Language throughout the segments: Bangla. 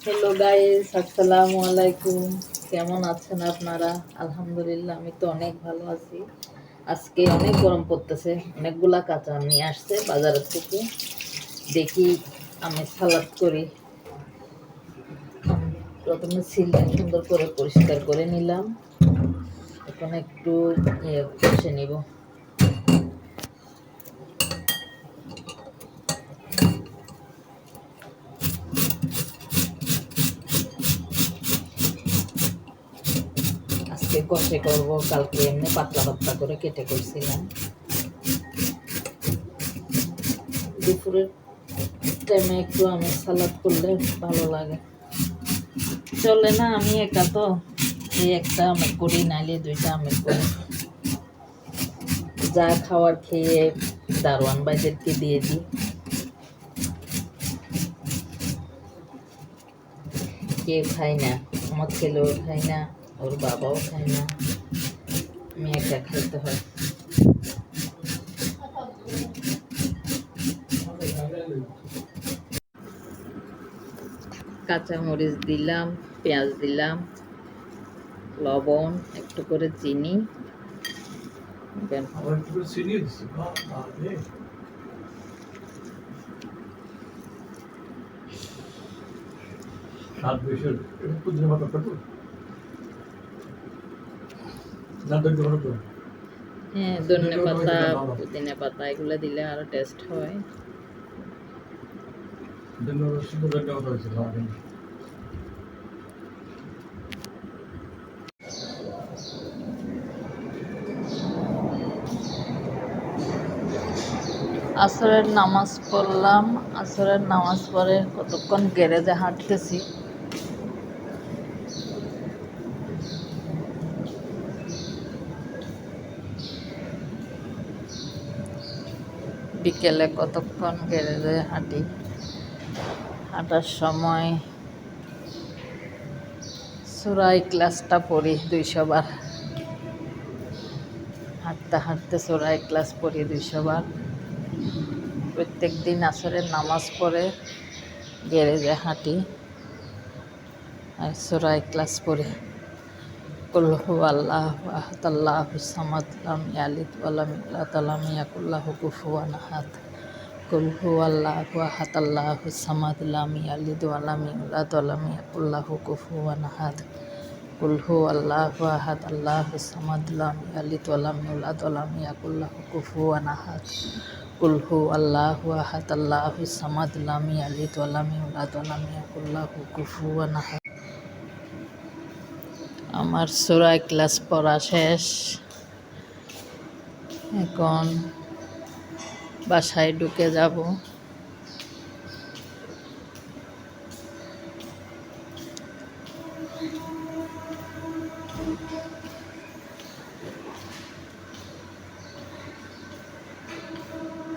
হ্যালো গাইস, আসসালামু আলাইকুম। কেমন আছেন আপনারা? আলহামদুলিল্লাহ, আমি তো অনেক ভালো আছি। আজকে অনেক গরম পড়তেছে, অনেকগুলা কাঁচা আম নিয়ে আসছে বাজারের থেকে। দেখি আমের সালাদ করি। প্রথমে সিলটা সুন্দর করে পরিষ্কার করে নিলাম। এখন একটু কষে নিব। আজকে কষে করব, কালকে এমনি পাতলা পাতলা করে কেটে করছিলাম। দুপুরের টাইমে একটু আমের সালাদ করলে ভালো লাগে। চলে না, আমি একা তো, এই একটা আমের করি, নাইলে দুইটা আমের করি। যা খাওয়ার খেয়ে দারোয়ান ভাইদেরকে দিয়ে দিই। কেউ খায় না, আমার ছেলেও খায় না, ওর বাবাও খায় না, আমি একা খাইতে হয়। কাঁচামরিচ দিলাম, পেঁয়াজ দিলাম, লবণ, একটু করে চিনি। হ্যাঁ, ধনে পাতা, পুদিনা পাতা এগুলো দিলে আরো টেস্ট হয়। আসরের নামাজ পড়লাম। আসরের নামাজ পড়ে কতক্ষণ গ্যারেজে হাঁটতেছি। বিকেলে কতক্ষণ গ্যারেজে হাঁটি। হাঁটার সময় সূরা ইখলাসটা পড়ি 200 বার। হাঁটতে হাঁটতে সূরা ইখলাস পড়ি 200 বার। প্রত্যেক দিন আসরের নামাজ পড়ে গ্যারেজে হাঁটি আর সূরা ইখলাস পড়ি। কুল হুয়াল্লাহু আহাদ আল্লাহুস সামাদ লাম ইয়ালিদ ওয়া লাম ইউলাদ ওয়া লাম ইয়াকুল লাহু কুফুয়ান আহাদ। কুল হুয়াল্লাহু আহাদ আল্লাহুস সামাদ লাম ইয়ালিদ ওয়া লাম ইউলাদ ওয়া লাম ইয়াকুল লাহু কুফুয়ান আহাদ। কুল হুয়াল্লাহু আহাদ আল্লাহুস সামাদ লাম ইয়ালিদ ওয়া লাম ইউলাদ ওয়া লাম ইয়াকুল লাহু কুফুয়ান আহাদ। কুল হুয়াল্লাহু আহাদ আল্লাহুস সামাদ লাম ইয়ালিদ ওয়া লাম ইউলাদ ওয়া লাম ইয়াকুল লাহু কুফুয়ান আহাদ। আমার সূরা ইখলাস পড়া শেষ। এখন বাসায় ঢুকে যাব।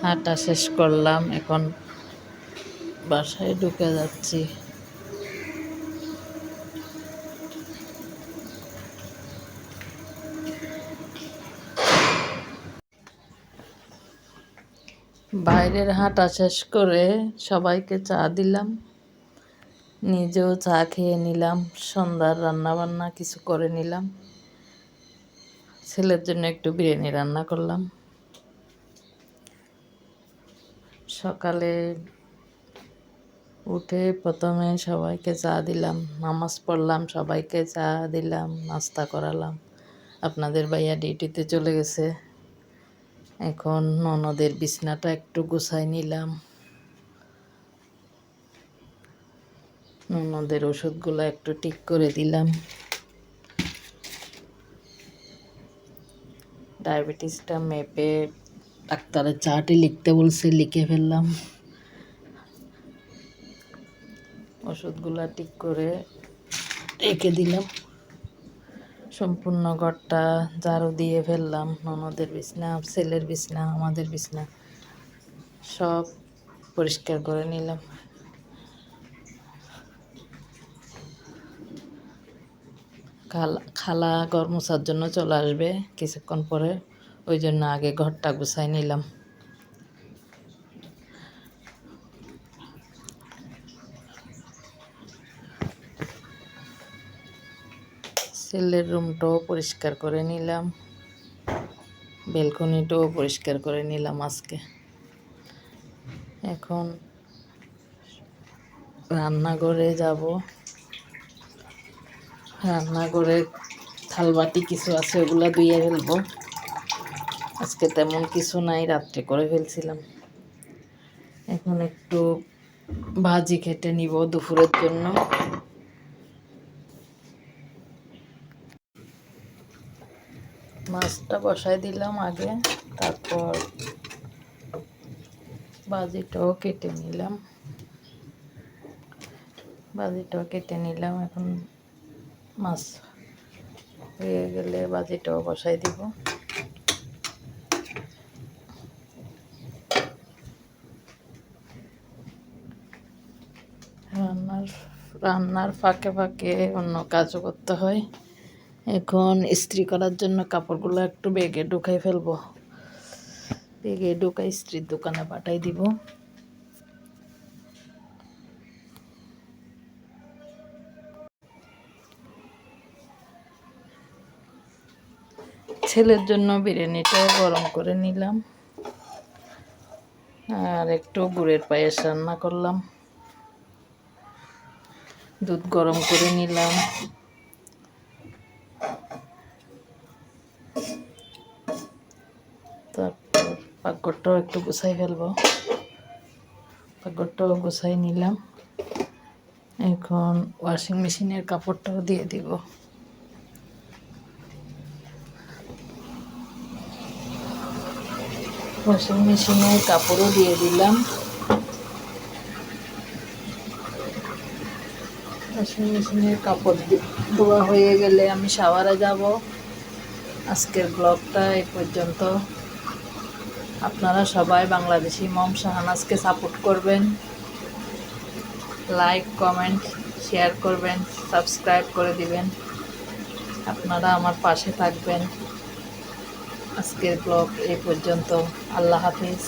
হাঁটা শেষ করলাম, এখন বাসায় ঢুকে যাচ্ছি। বাইরের হাঁটা শেষ করে সবাইকে চা দিলাম, নিজেও চা খেয়ে নিলাম। সন্ধ্যার রান্নাবান্না কিছু করে নিলাম। ছেলের জন্য একটু বিরিয়ানি রান্না করলাম। সকালে উঠে প্রথমে সবাইকে চা দিলাম, নামাজ পড়লাম, সবাইকে চা দিলাম, নাস্তা করালাম। আপনাদের ভাইয়া ডিউটিতে চলে গেছে। এখন ননদের বিছনাটা একটু গুছাই নিলাম। ননদের ওষুধগুলো একটু ঠিক করে দিলাম। ডায়াবেটিসটা মেপে ডাক্তারের চার্টে লিখতে বলছে, লিখে ফেললাম। ওষুধগুলো ঠিক করে রেখে দিলাম। সম্পূর্ণ ঘরটা ঝাড়ু দিয়ে ফেললাম। ননদের বিছনা, ছেলের বিছনা, আমাদের বিছনা সব পরিষ্কার করে নিলাম। খালা ঘর মোছার জন্য চলে আসবে কিছুক্ষণ পরে, ওই জন্য আগে ঘরটা গুছাই নিলাম। ছেলের রুমটাও পরিষ্কার করে নিলাম, বেলকনিটাও পরিষ্কার করে নিলাম আজকে। এখন রান্নাঘরে যাব। রান্নাঘরে থালবাটি কিছু আছে, ওগুলো ধুয়ে ফেলবো। আজকে তেমন কিছু নাই, রাত্রে করে ফেলছিলাম। এখন একটু ভাজি কেটে নিব দুপুরের জন্য। মাছটা বসাই দিলাম আগে, তারপর ভাজিটাও কেটে নিলাম। এখন মাছ হয়ে গেলে ভাজিটাও বসাই দিব। রান্নার ফাঁকে ফাঁকে অন্য কাজও করতে হয়। এখন ইস্ত্রি করার জন্য কাপড়গুলো একটু ব্যাগে ঢুকাই ফেলবো। ব্যাগে ঢুকাই ইস্ত্রির দোকানে পাঠাই দিব। ছেলের জন্য বিরিয়ানিটাও গরম করে নিলাম, আর একটু গুড়ের পায়েস রান্না করলাম। দুধ গরম করে নিলাম। তারপর পাকঘরটাও একটু গুছাই ফেলবো। পাকঘরটাও গুছাই নিলাম। এখন ওয়াশিং মেশিনের কাপড়টাও দিয়ে দিব। ওয়াশিং মেশিনের কাপড়ও দিয়ে দিলাম। ওয়াশিং মেশিনের কাপড় ধোয়া হয়ে গেলে আমি শাওয়ারে যাব। আজকের ব্লগটা এই পর্যন্ত। আপনারা সবাই বাংলাদেশি মম শাহানাজকে সাপোর্ট করবেন, লাইক কমেন্ট শেয়ার করবেন, সাবস্ক্রাইব করে দিবেন। আপনারা আমার পাশে থাকবেন। আজকের ব্লগ এই পর্যন্ত। আল্লাহ হাফিজ।